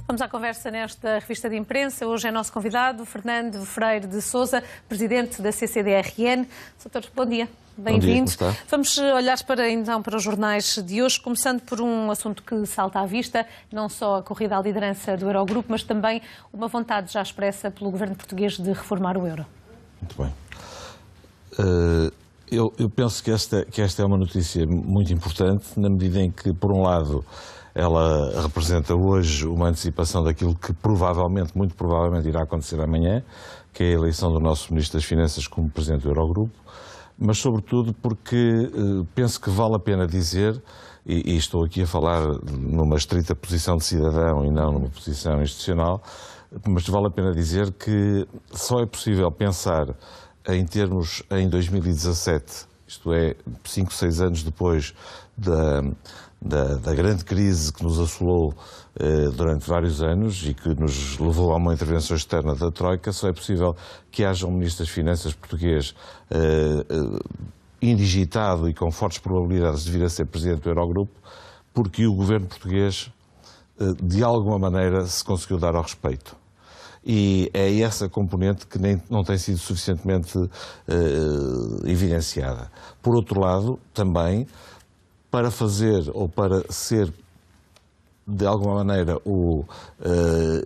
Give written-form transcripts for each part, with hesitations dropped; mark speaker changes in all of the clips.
Speaker 1: Vamos à conversa nesta revista de imprensa. Hoje é nosso convidado Fernando Freire de Sousa, presidente da CCDRN. Doutor, bom dia. Bem-vindo. Vamos olhar para os jornais de hoje, começando por um assunto que salta à vista, não só a corrida à liderança do Eurogrupo, mas também uma vontade já expressa pelo governo português de reformar o euro.
Speaker 2: Muito bem. Eu penso que esta é uma notícia muito importante, na medida em que, por um lado, ela representa hoje uma antecipação daquilo que muito provavelmente irá acontecer amanhã, que é a eleição do nosso Ministro das Finanças como Presidente do Eurogrupo, mas sobretudo porque penso que vale a pena dizer, e estou aqui a falar numa estrita posição de cidadão e não numa posição institucional, mas vale a pena dizer que só é possível pensar em termos em 2017, isto é, 5, 6 anos depois da grande crise que nos assolou durante vários anos e que nos levou a uma intervenção externa da Troika, só é possível que haja um Ministro das Finanças português indigitado e com fortes probabilidades de vir a ser Presidente do Eurogrupo, porque o governo português, de alguma maneira, se conseguiu dar ao respeito. E é essa componente que não tem sido suficientemente evidenciada. Por outro lado, também, para fazer ou para ser, de alguma maneira, o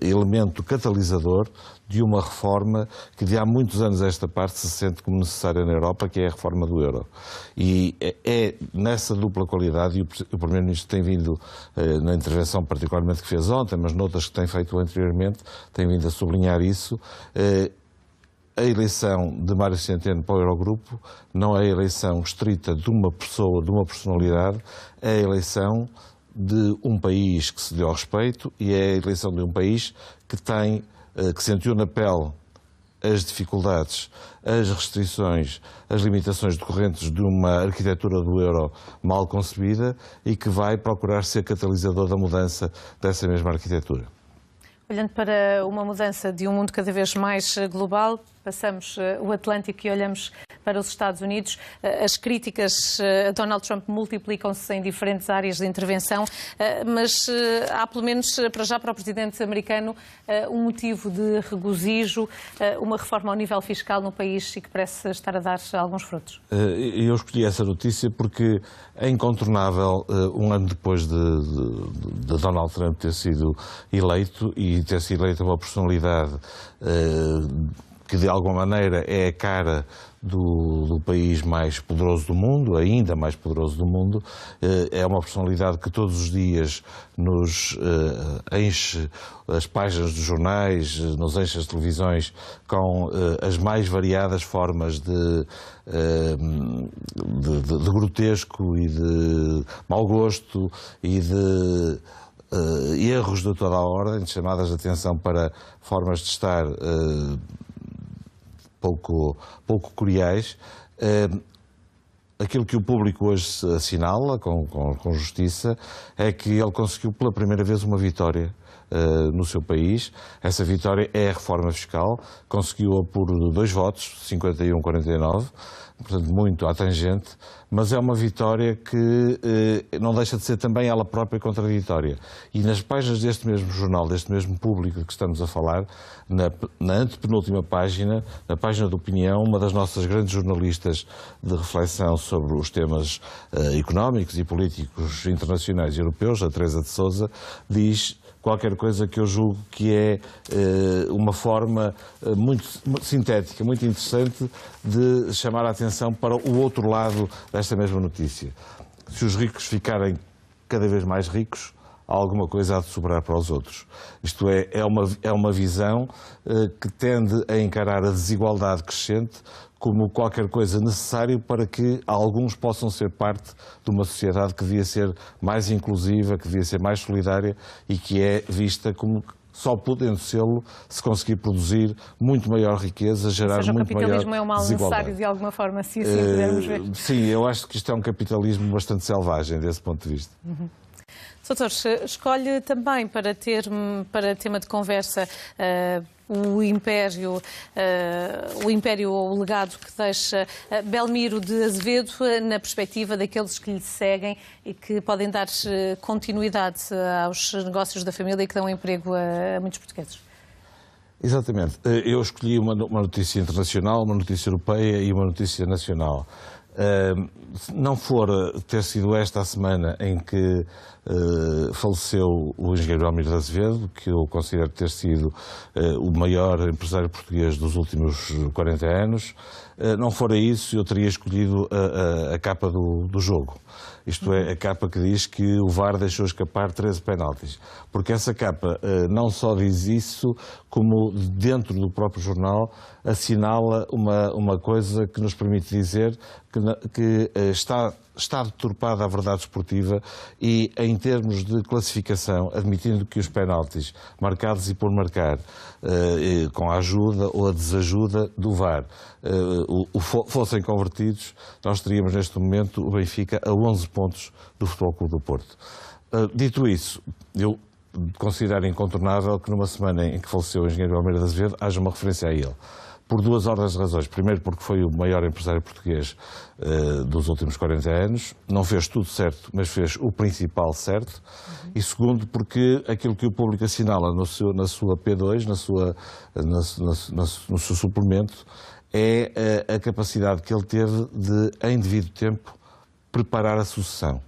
Speaker 2: elemento catalisador de uma reforma que de há muitos anos esta parte se sente como necessária na Europa, que é a reforma do euro. E é nessa dupla qualidade, e o Primeiro-Ministro tem vindo, na intervenção particularmente que fez ontem, mas noutras que tem feito anteriormente, tem vindo a sublinhar isso, a eleição de Mário Centeno para o Eurogrupo não é a eleição estrita de uma pessoa, de uma personalidade, é a eleição de um país que se deu ao respeito e é a eleição de um país que sentiu na pele as dificuldades, as restrições, as limitações decorrentes de uma arquitetura do euro mal concebida e que vai procurar ser catalisador da mudança dessa mesma arquitetura.
Speaker 1: Olhando para uma mudança de um mundo cada vez mais global, passamos o Atlântico e olhamos para os Estados Unidos. As críticas a Donald Trump multiplicam-se em diferentes áreas de intervenção, mas há, pelo menos para o presidente americano, um motivo de regozijo, uma reforma ao nível fiscal no país e que parece estar a dar alguns frutos.
Speaker 2: Eu escolhi essa notícia porque é incontornável, um ano depois de Donald Trump ter sido eleito e ter sido eleita uma personalidade que de alguma maneira é a cara do país mais poderoso do mundo, ainda mais poderoso do mundo, é uma personalidade que todos os dias nos enche as páginas dos jornais, nos enche as televisões com as mais variadas formas de grotesco e de mau gosto e de erros de toda a ordem, chamadas de atenção para formas de estar pouco curiais. Aquilo que o público hoje assinala com justiça é que ele conseguiu pela primeira vez uma vitória no seu país. Essa vitória é a reforma fiscal, conseguiu-a por 2 votos, 51-49, portanto muito à tangente, mas é uma vitória que não deixa de ser também ela própria contraditória. E nas páginas deste mesmo jornal, deste mesmo público de que estamos a falar, na antepenúltima página, na página de opinião, uma das nossas grandes jornalistas de reflexão sobre os temas económicos e políticos internacionais e europeus, a Teresa de Sousa, diz qualquer coisa que eu julgo que é uma forma muito sintética, muito interessante de chamar a atenção para o outro lado desta mesma notícia. Se os ricos ficarem cada vez mais ricos, alguma coisa há de sobrar para os outros. Isto é uma visão que tende a encarar a desigualdade crescente como qualquer coisa necessário para que alguns possam ser parte de uma sociedade que devia ser mais inclusiva, que devia ser mais solidária e que é vista como só podendo sê-lo se conseguir produzir muito maior riqueza, gerar muito maior desigualdade. O capitalismo é um mal necessário
Speaker 1: de alguma forma, se assim pudermos ver.
Speaker 2: Sim, eu acho que isto é um capitalismo bastante selvagem desse ponto de vista.
Speaker 1: Doutor, escolhe também para tema de conversa o império ou o legado que deixa Belmiro de Azevedo na perspectiva daqueles que lhe seguem e que podem dar continuidade aos negócios da família e que dão emprego a muitos portugueses.
Speaker 2: Exatamente. Eu escolhi uma notícia internacional, uma notícia europeia e uma notícia nacional. Não fora ter sido esta a semana em que faleceu o engenheiro Belmiro de Azevedo, que eu considero ter sido o maior empresário português dos últimos 40 anos, não fora isso, eu teria escolhido a capa do jogo. Isto é, a capa que diz que o VAR deixou escapar 13 penaltis. Porque essa capa não só diz isso, como dentro do próprio jornal assinala uma coisa que nos permite dizer que está deturpada a verdade esportiva e, em termos de classificação, admitindo que os penaltis marcados e por marcar, com a ajuda ou a desajuda do VAR, fossem convertidos, nós teríamos neste momento o Benfica a 11 pontos do Futebol Clube do Porto. Dito isso, eu considero incontornável que numa semana em que faleceu o engenheiro Belmiro de Azevedo haja uma referência a ele. Por duas ordens de razões. Primeiro, porque foi o maior empresário português dos últimos 40 anos. Não fez tudo certo, mas fez o principal certo. E segundo, porque aquilo que o público assinala na sua P2, no seu suplemento, é a capacidade que ele teve de, em devido tempo, preparar a sucessão.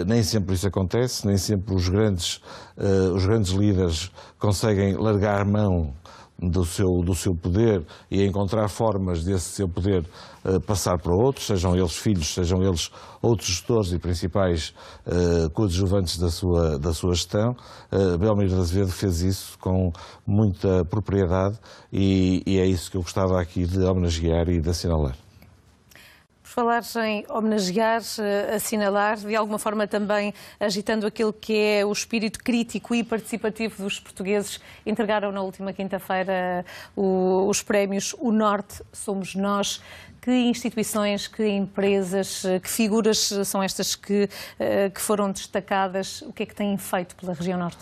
Speaker 2: Nem sempre isso acontece, nem sempre os grandes líderes conseguem largar mão do seu poder e encontrar formas desse seu poder passar para outros, sejam eles filhos, sejam eles outros gestores e principais coadjuvantes da sua gestão. Belmiro de Azevedo fez isso com muita propriedade e é isso que eu gostava aqui de homenagear e de assinalar.
Speaker 1: Por falar em homenagear, assinalar, de alguma forma também agitando aquilo que é o espírito crítico e participativo dos portugueses, entregaram na última quinta-feira os prémios O Norte Somos Nós. Que instituições, que empresas, que figuras são estas que foram destacadas? O que é que têm feito pela região Norte?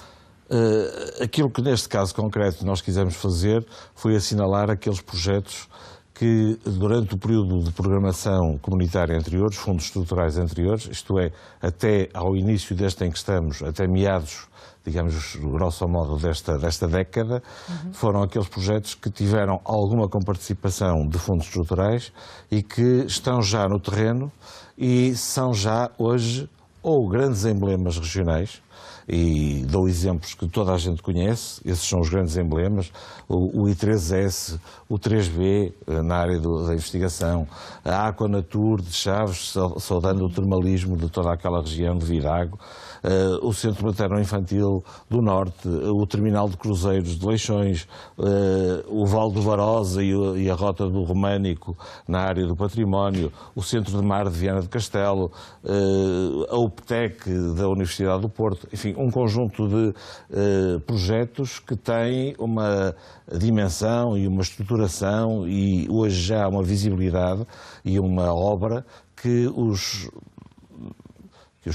Speaker 2: Aquilo que neste caso concreto nós quisemos fazer foi assinalar aqueles projetos que durante o período de programação comunitária anterior, os fundos estruturais anteriores, isto é, até ao início deste em que estamos, até meados, digamos, grosso modo, desta década, foram aqueles projetos que tiveram alguma comparticipação de fundos estruturais e que estão já no terreno e são já hoje ou grandes emblemas regionais, e dou exemplos que toda a gente conhece, esses são os grandes emblemas, o I3S, o 3B na área da investigação, a Aquanatur de Chaves, saudando o termalismo de toda aquela região de Virago, o Centro Materno-Infantil do Norte, o Terminal de Cruzeiros de Leixões, o Val do Barosa e a Rota do Românico na área do património, o Centro de Mar de Viana do Castelo, a UPTEC da Universidade do Porto, enfim, um conjunto de projetos que têm uma dimensão e uma estruturação e hoje já uma visibilidade e uma obra que os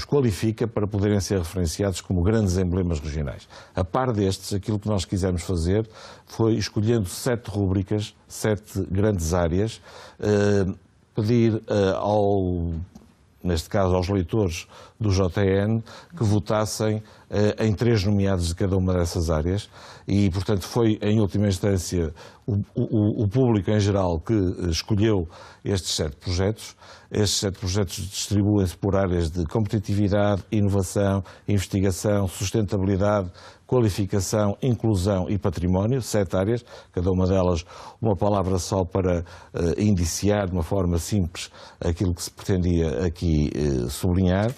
Speaker 2: qualifica para poderem ser referenciados como grandes emblemas regionais. A par destes, aquilo que nós quisemos fazer foi, escolhendo 7 rúbricas, 7 grandes áreas, pedir neste caso aos leitores do JN, que votassem em 3 nomeados de cada uma dessas áreas e, portanto, foi, em última instância, o público em geral que escolheu estes 7 projetos. Estes 7 projetos distribuem-se por áreas de competitividade, inovação, investigação, sustentabilidade, qualificação, inclusão e património, 7 áreas, cada uma delas uma palavra só para indiciar de uma forma simples aquilo que se pretendia aqui sublinhar.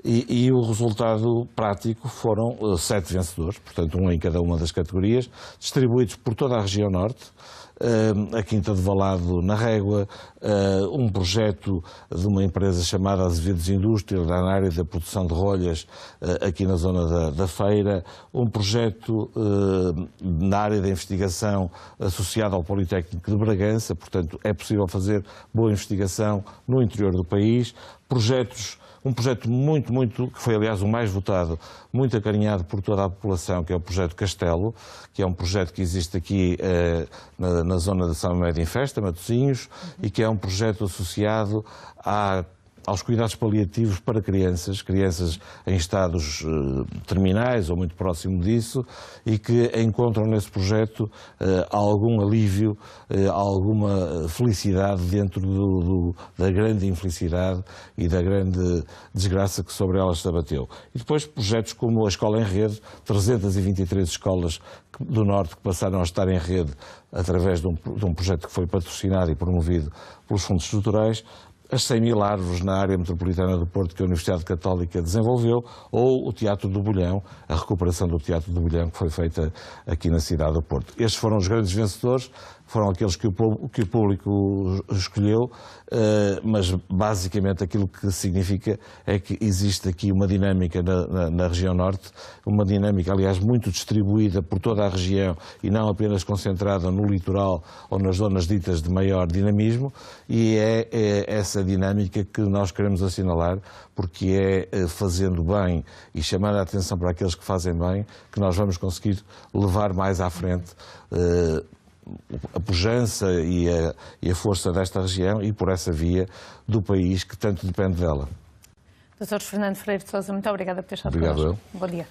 Speaker 2: E o resultado prático foram 7 vencedores, portanto um em cada uma das categorias, distribuídos por toda a região Norte, a Quinta de Valado na Régua, um projeto de uma empresa chamada Azevedos Indústria, na área da produção de rolhas, aqui na zona da Feira, um projeto na área da investigação associado ao Politécnico de Bragança, portanto é possível fazer boa investigação no interior do país, projetos Um projeto que foi aliás o mais votado, muito acarinhado por toda a população, que é o projeto Castelo, que é um projeto que existe aqui na zona de São Médio em Festa, Matosinhos, e que é um projeto associado aos cuidados paliativos para crianças em estados terminais ou muito próximo disso, e que encontram nesse projeto algum alívio, alguma felicidade dentro da grande infelicidade e da grande desgraça que sobre elas se abateu. E depois projetos como a Escola em Rede, 323 escolas do Norte que passaram a estar em rede através de um projeto que foi patrocinado e promovido pelos fundos estruturais, as 100.000 árvores na área metropolitana do Porto que a Universidade Católica desenvolveu, ou o Teatro do Bolhão, a recuperação do Teatro do Bolhão que foi feita aqui na cidade do Porto. Estes foram os grandes vencedores, foram aqueles que o público escolheu, mas basicamente aquilo que significa é que existe aqui uma dinâmica na região norte, uma dinâmica, aliás, muito distribuída por toda a região e não apenas concentrada no litoral ou nas zonas ditas de maior dinamismo, e é essa dinâmica que nós queremos assinalar, porque é fazendo bem e chamando a atenção para aqueles que fazem bem que nós vamos conseguir levar mais à frente a pujança e a força desta região e por essa via do país que tanto depende dela.
Speaker 1: Dr. Fernando Freire de Sousa, muito obrigada por ter estado
Speaker 2: connosco.
Speaker 1: Bom dia.